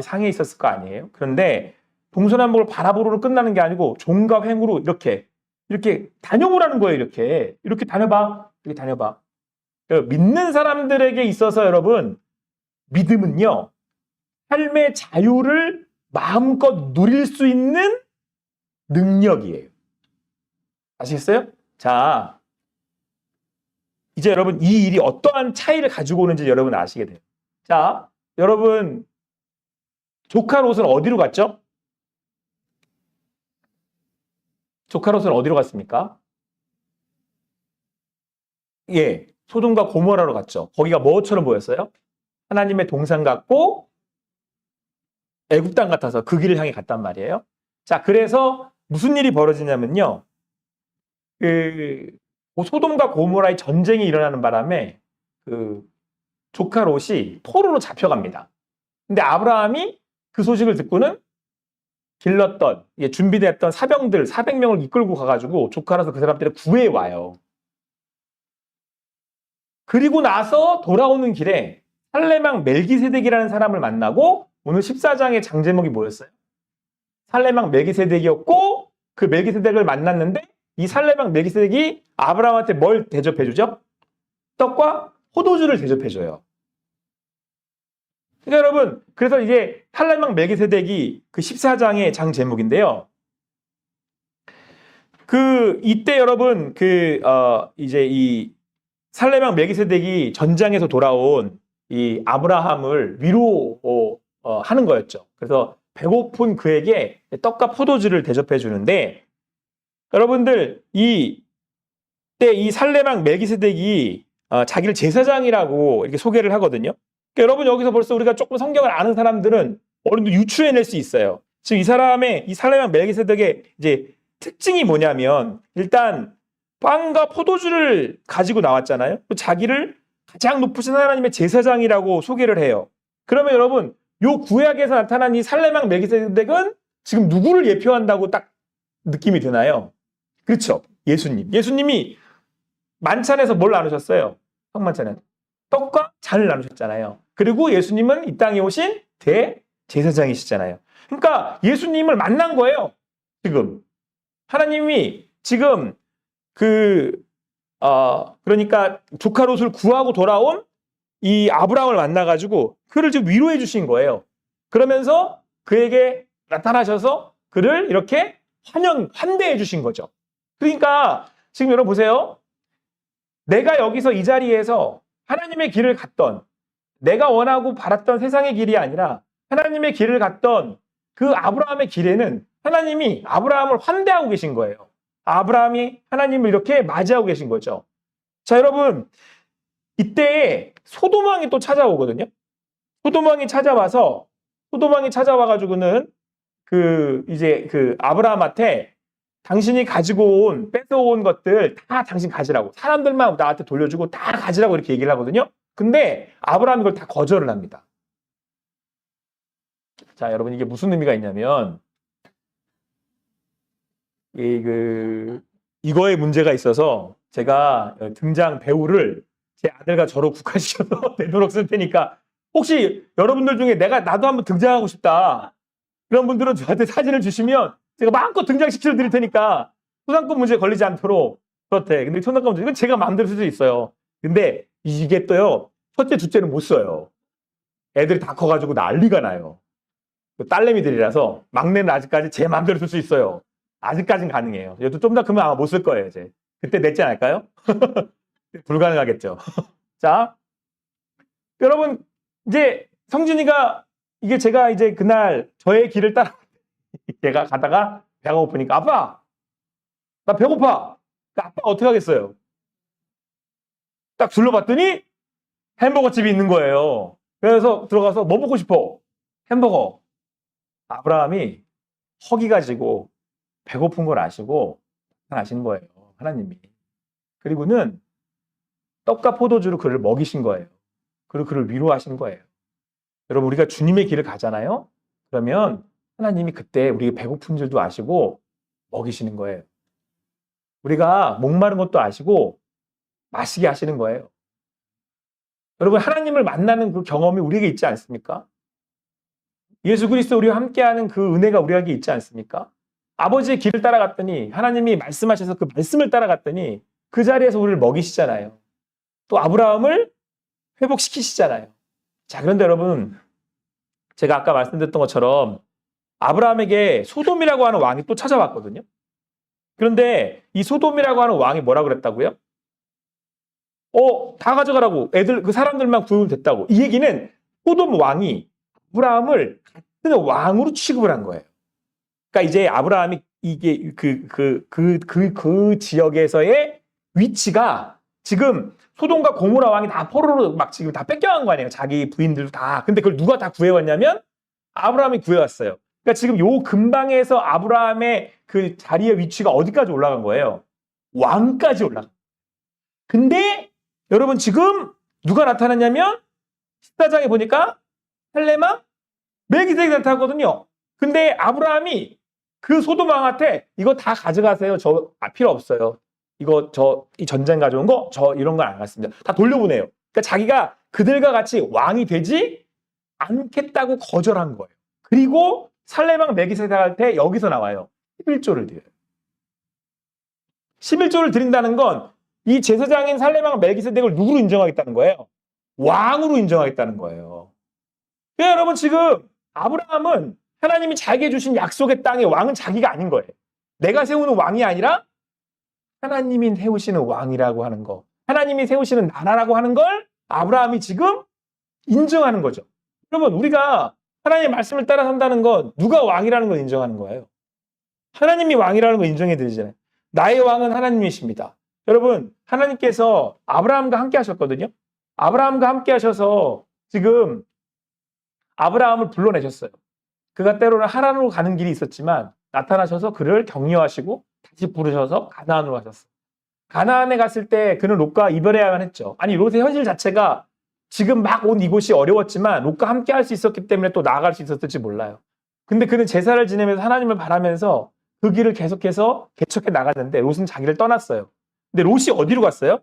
상해 있었을 거 아니에요? 그런데 동서남북을 바라보로로 끝나는 게 아니고 종과 횡으로 이렇게 다녀보라는 거예요. 이렇게 다녀봐. 이렇게 다녀봐. 믿는 사람들에게 있어서 여러분, 믿음은요, 삶의 자유를 마음껏 누릴 수 있는 능력이에요. 아시겠어요? 자, 이제 여러분 이 일이 어떠한 차이를 가지고 오는지 여러분 아시게 돼요. 자, 여러분 조카 롯은 어디로 갔죠? 조카 롯은 어디로 갔습니까? 예, 소돔과 고모라로 갔죠. 거기가 뭐처럼 보였어요? 하나님의 동산 같고 애굽 땅 같아서 그 길을 향해 갔단 말이에요. 자, 그래서 무슨 일이 벌어지냐면요. 소돔과 고모라의 전쟁이 일어나는 바람에 조카 롯이 포로로 잡혀갑니다. 근데 아브라함이 그 소식을 듣고는 길렀던 준비됐던 사병들 400명을 이끌고 가가지고 조카 롯을 그 사람들을 구해 와요. 그리고 나서 돌아오는 길에 살레망 멜기세덱이라는 사람을 만나고 오늘 14장의 장제목이 뭐였어요? 살레망 멜기세덱이었고 그 멜기세덱을 만났는데 이 살레망 멜기세덱이 아브라함한테 뭘 대접해주죠? 떡과 포도주를 대접해줘요. 그러니까 여러분, 그래서 이게 살레망 멜기세덱이 그 14장의 장 제목인데요. 이때 여러분 이제 이 살레망 멜기세덱이 전장에서 돌아온 이 아브라함을 위로하는 거였죠. 그래서 배고픈 그에게 떡과 포도주를 대접해 주는데 여러분들 이때 이 살레망 멜기세덱이 자기를 제사장이라고 이렇게 소개를 하거든요. 그러니까 여러분 여기서 벌써 우리가 조금 성경을 아는 사람들은 어느 정도 유추해낼 수 있어요. 지금 이 살레망 멜기세덱의 이제 특징이 뭐냐면 일단 빵과 포도주를 가지고 나왔잖아요. 또 자기를 가장 높으신 하나님의 제사장이라고 소개를 해요. 그러면 여러분 요 구약에서 나타난 이 살레망 멜기세덱은 지금 누구를 예표한다고 딱 느낌이 드나요? 그렇죠. 예수님. 예수님이 만찬에서 뭘 나누셨어요? 성만찬에 떡과 잔을 나누셨잖아요. 그리고 예수님은 이 땅에 오신 대제사장이시잖아요. 그러니까 예수님을 만난 거예요. 지금 하나님이 지금 그러니까 조카 롯을 구하고 돌아온 이 아브라함을 만나가지고 그를 지금 위로해 주신 거예요. 그러면서 그에게 나타나셔서 그를 이렇게 환대해 주신 거죠. 그러니까 지금 여러분 보세요. 내가 여기서 이 자리에서 하나님의 길을 갔던 내가 원하고 바랐던 세상의 길이 아니라 하나님의 길을 갔던 그 아브라함의 길에는 하나님이 아브라함을 환대하고 계신 거예요. 아브라함이 하나님을 이렇게 맞이하고 계신 거죠. 자, 여러분 이때 소돔 왕이 또 찾아오거든요. 소돔 왕이 찾아와가지고는 이제 아브라함한테 당신이 뺏어온 것들 다 당신 가지라고 사람들만 나한테 돌려주고 다 가지라고 이렇게 얘기를 하거든요. 근데 아브라함이 그걸 다 거절을 합니다. 자, 여러분 이게 무슨 의미가 있냐면 이거에 문제가 있어서 제가 등장 배우를 제 아들과 저로 국화시켜서 내도록 쓸 테니까 혹시 여러분들 중에 나도 한번 등장하고 싶다 그런 분들은 저한테 사진을 주시면 제가 마음껏 등장시켜 드릴 테니까 초상권 문제에 걸리지 않도록 그렇대. 근데 초상권 문제 이건 제가 마음대로 쓸 수 있어요. 근데 이게 또요 첫째 둘째는 못 써요. 애들이 다 커가지고 난리가 나요. 딸내미들이라서 막내는 아직까지 제 마음대로 쓸 수 있어요. 아직까진 가능해요. 얘도 좀 더 크면 아마 못 쓸 거예요, 이제. 그때 냈지 않을까요? 불가능하겠죠. 자, 여러분, 이제 성진이가 이게 제가 이제 그날 저의 길을 따라 제가 가다가 배가 고프니까 아빠! 나 배고파! 아빠가 어떻게 하겠어요? 딱 둘러봤더니 햄버거 집이 있는 거예요. 그래서 들어가서 뭐 먹고 싶어? 햄버거. 아브라함이 허기가 지고 배고픈 걸 아시고 아시는 거예요. 하나님이. 그리고는 떡과 포도주로 그를 먹이신 거예요. 그리고 그를 위로하신 거예요. 여러분, 우리가 주님의 길을 가잖아요. 그러면 하나님이 그때 우리가 배고픈 줄도 아시고 먹이시는 거예요. 우리가 목마른 것도 아시고 마시게 하시는 거예요. 여러분, 하나님을 만나는 그 경험이 우리에게 있지 않습니까? 예수 그리스도 우리와 함께하는 그 은혜가 우리에게 있지 않습니까? 아버지의 길을 따라갔더니 하나님이 말씀하셔서 그 말씀을 따라갔더니 그 자리에서 우리를 먹이시잖아요. 또 아브라함을 회복시키시잖아요. 자, 그런데 여러분, 제가 아까 말씀드렸던 것처럼 아브라함에게 소돔이라고 하는 왕이 또 찾아왔거든요. 그런데 이 소돔이라고 하는 왕이 뭐라고 그랬다고요? 다 가져가라고. 애들, 그 사람들만 구원이 됐다고. 이 얘기는 소돔 왕이 아브라함을 같은 왕으로 취급을 한 거예요. 그러니까 이제 아브라함이 이게 그 지역에서의 위치가 지금 소돔과 고모라 왕이 다 포로로 막 지금 다 뺏겨간 거 아니에요. 자기 부인들도 다. 근데 그걸 누가 다 구해왔냐면 아브라함이 구해왔어요. 그러니까 지금 요 근방에서 아브라함의 그 자리의 위치가 어디까지 올라간 거예요? 왕까지 올라간 거예요. 근데 여러분 지금 누가 나타났냐면 14장에 보니까 살레마 멜기세덱이 나타났거든요. 근데 아브라함이 그 소돔 왕한테 이거 다 가져가세요. 저 필요 없어요. 이거 이 전쟁 가져온 거 저 이런 건 안 갔습니다. 다 돌려보내요. 그러니까 자기가 그들과 같이 왕이 되지 않겠다고 거절한 거예요. 그리고 살레방 멜기세덱한테 여기서 나와요. 11조를 드려요. 11조를 드린다는 건 이 제사장인 살레방 멜기세덱을 누구로 인정하겠다는 거예요? 왕으로 인정하겠다는 거예요. 그러니까 여러분 지금 아브라함은 하나님이 자기에게 주신 약속의 땅의 왕은 자기가 아닌 거예요. 내가 세우는 왕이 아니라 하나님이 세우시는 왕이라고 하는 거, 하나님이 세우시는 나라라고 하는 걸 아브라함이 지금 인정하는 거죠. 여러분 우리가 하나님의 말씀을 따라 산다는 건 누가 왕이라는 걸 인정하는 거예요. 하나님이 왕이라는 걸 인정해 드리잖아요. 나의 왕은 하나님이십니다. 여러분 하나님께서 아브라함과 함께 하셨거든요. 아브라함과 함께 하셔서 지금 아브라함을 불러내셨어요. 그가 때로는 하란으로 가는 길이 있었지만 나타나셔서 그를 격려하시고 다시 부르셔서 가나안으로 가셨어요. 가나안에 갔을 때 그는 롯과 이별해야만 했죠. 아니 롯의 현실 자체가 지금 막 온 이곳이 어려웠지만 롯과 함께 할 수 있었기 때문에 또 나아갈 수 있었을지 몰라요. 근데 그는 제사를 지내면서 하나님을 바라면서 그 길을 계속해서 개척해 나갔는데 롯은 자기를 떠났어요. 근데 롯이 어디로 갔어요?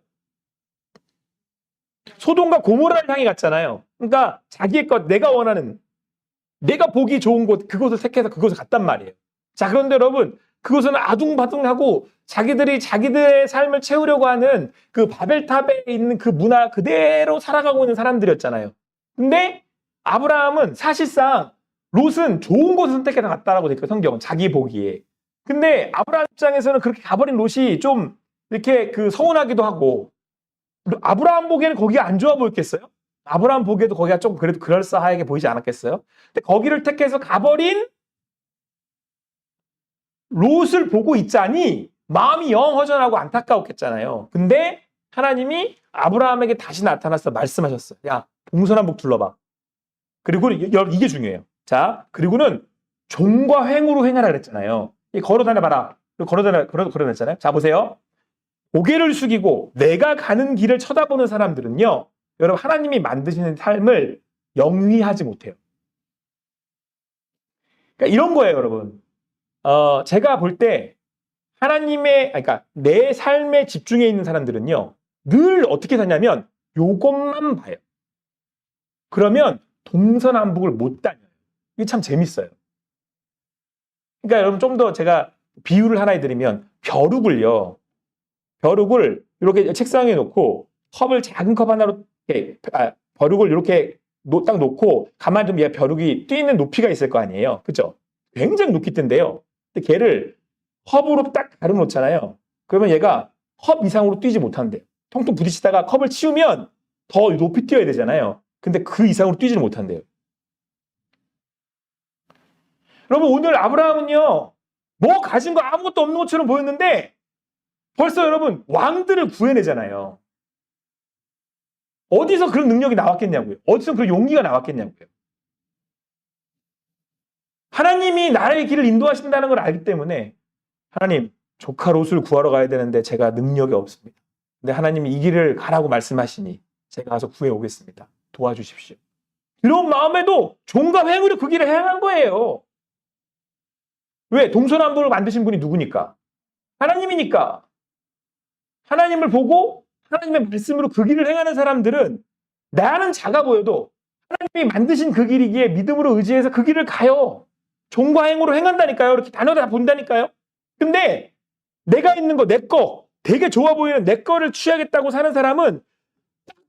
소돔과 고모라를 향해 갔잖아요. 그러니까 자기의 것, 내가 원하는, 내가 보기 좋은 곳, 그곳을 택해서 그곳을 갔단 말이에요. 자, 그런데 여러분, 그곳은 아둥바둥하고 자기들이 자기들의 삶을 채우려고 하는 그 바벨탑에 있는 그 문화 그대로 살아가고 있는 사람들이었잖아요. 근데 아브라함은 사실상 롯은 좋은 곳을 선택해서 갔다라고 돼 있거든요, 성경은. 자기 보기에. 근데 아브라함 입장에서는 그렇게 가버린 롯이 좀 이렇게 그 서운하기도 하고, 아브라함 보기에는 거기가 안 좋아 보였겠어요? 아브라함 보기에도 거기가 좀 그래도 그럴싸하게 보이지 않았겠어요? 근데 거기를 택해서 가버린 롯을 보고 있자니 마음이 영 허전하고 안타까웠겠잖아요. 근데 하나님이 아브라함에게 다시 나타나서 말씀하셨어요. 야, 동서남북 둘러봐. 그리고 여러분 이게 중요해요. 자, 그리고는 종과 횡으로 행하라 그랬잖아요. 걸어다녀봐라. 걸어다녔잖아요. 자, 보세요. 고개를 숙이고 내가 가는 길을 쳐다보는 사람들은요, 여러분 하나님이 만드시는 삶을 영위하지 못해요. 그러니까 이런 거예요, 여러분. 제가 볼 때 그러니까 내 삶에 집중해 있는 사람들은요, 늘 어떻게 사냐면 요것만 봐요. 그러면 동서남북을 못 다녀요. 이게 참 재밌어요. 그러니까 여러분 좀 더 제가 비유를 하나 해드리면 벼룩을 이렇게 책상에 놓고 컵을 작은 컵 하나로 벼룩을 이렇게 딱 놓고 가만히 좀 얘 벼룩이 뛰는 높이가 있을 거 아니에요. 그죠? 굉장히 높이 뜬대요. 근데 걔를 컵으로 딱 가려놓잖아요. 그러면 얘가 컵 이상으로 뛰지 못한대요. 통통 부딪히다가 컵을 치우면 더 높이 뛰어야 되잖아요. 근데 그 이상으로 뛰지를 못한대요. 여러분 오늘 아브라함은요, 뭐 가진 거 아무것도 없는 것처럼 보였는데 벌써 여러분 왕들을 구해내잖아요. 어디서 그런 능력이 나왔겠냐고요. 어디서 그런 용기가 나왔겠냐고요. 하나님이 나의 길을 인도하신다는 걸 알기 때문에 하나님, 조카 롯을 구하러 가야 되는데 제가 능력이 없습니다. 근데 하나님이 이 길을 가라고 말씀하시니 제가 가서 구해 오겠습니다. 도와주십시오. 이런 마음에도 종과 행위로 그 길을 행한 거예요. 왜? 동서남북을 만드신 분이 누구니까? 하나님이니까. 하나님을 보고 하나님의 말씀으로 그 길을 행하는 사람들은 나는 작아 보여도 하나님이 만드신 그 길이기에 믿음으로 의지해서 그 길을 가요. 종과 행으로 행한다니까요. 이렇게 단어를 다 본다니까요. 근데 내가 있는 거, 내 거, 되게 좋아 보이는 내 거를 취하겠다고 사는 사람은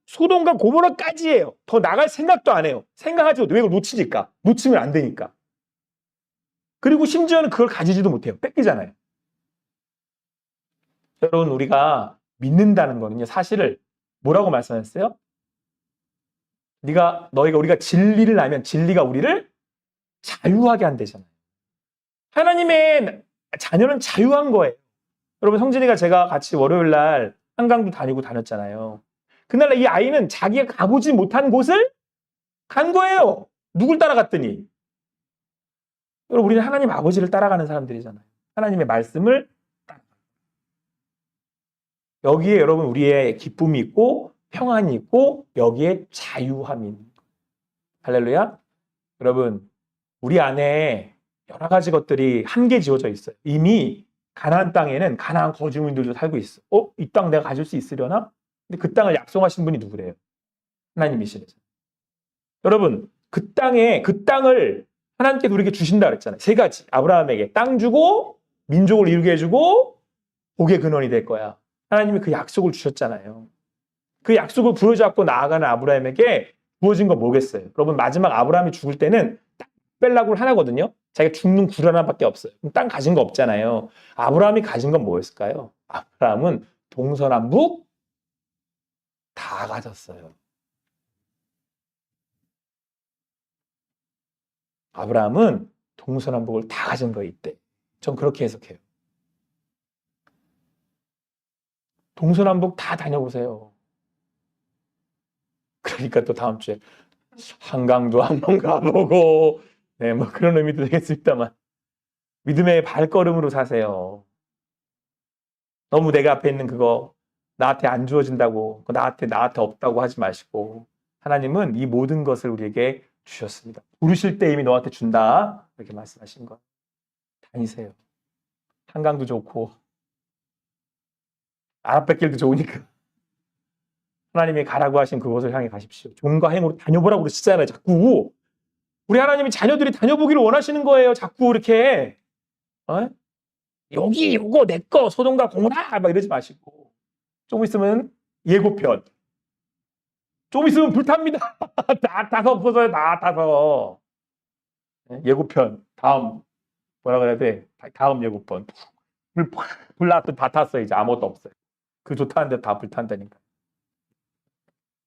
소돔과 고모라까지예요. 더 나갈 생각도 안 해요. 생각하지 못해. 왜 이걸 놓치니까? 놓치면 안 되니까. 그리고 심지어는 그걸 가지지도 못해요. 뺏기잖아요. 여러분, 우리가 믿는다는 거는요, 사실을 뭐라고 말씀하셨어요? 우리가 진리를 알면 진리가 우리를 자유하게 한대잖아요. 하나님의 자녀는 자유한 거예요. 여러분, 성진이가 제가 같이 월요일 날 한강도 다녔잖아요. 그날 이 아이는 자기가 가보지 못한 곳을 간 거예요. 누굴 따라갔더니. 여러분, 우리는 하나님 아버지를 따라가는 사람들이잖아요. 하나님의 말씀을 여기에 여러분 우리의 기쁨이 있고 평안이 있고 여기에 자유함이 있는 거예요. 할렐루야. 여러분, 우리 안에 여러 가지 것들이 함께 지어져 있어요. 이미 가나안 땅에는 가나안 거주민들도 살고 있어. 이 땅 내가 가질 수 있으려나? 근데 그 땅을 약속하신 분이 누구래요? 하나님이시래요. 여러분, 그 땅을 하나님께서 우리에게 주신다 그랬잖아요. 세 가지. 아브라함에게 땅 주고 민족을 이루게 해주고 복의 근원이 될 거야. 하나님이 그 약속을 주셨잖아요. 그 약속을 부여잡고 나아가는 아브라함에게 부어진 건 뭐겠어요? 여러분, 마지막 아브라함이 죽을 때는 땅 빼려고 하나거든요. 자기가 죽는 굴 하나밖에 없어요. 땅 가진 거 없잖아요. 아브라함이 가진 건 뭐였을까요? 아브라함은 동서남북 다 가졌어요. 아브라함은 동서남북을 다 가진 거 이때. 전 그렇게 해석해요. 동서남북 다 다녀보세요. 그러니까 또 다음 주에 한강도 한번 가보고, 네, 뭐 그런 의미도 되겠습니다만 믿음의 발걸음으로 사세요. 너무 내가 앞에 있는 그거 나한테 안 주어진다고, 나한테 없다고 하지 마시고 하나님은 이 모든 것을 우리에게 주셨습니다. 부르실 때 이미 너한테 준다 이렇게 말씀하신 거. 다니세요. 한강도 좋고 아랍뱃길도 좋으니까 하나님이 가라고 하신 그곳을 향해 가십시오. 종과 행으로 다녀보라고 그러시잖아요. 자꾸 우리 하나님이 자녀들이 다녀보기를 원하시는 거예요. 자꾸 이렇게 여기 요거 내 거 소돔과 고모라 막 이러지 마시고 좀 있으면 예고편 좀 있으면 불탑니다. 다 타서 없어져요. 다 타서 예고편 다음 뭐라 그래야 돼? 다음 예고편 불 났더니 다 탔어요. 이제 아무것도 없어요. 그 좋다는데 다 불탄다니까.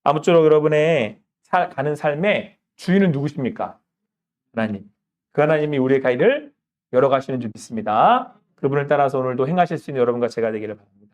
아무쪼록 여러분의 가는 삶의 주인은 누구십니까? 하나님. 그 하나님이 우리의 길을 열어가시는 줄 믿습니다. 그분을 따라서 오늘도 행하실 수 있는 여러분과 제가 되기를 바랍니다.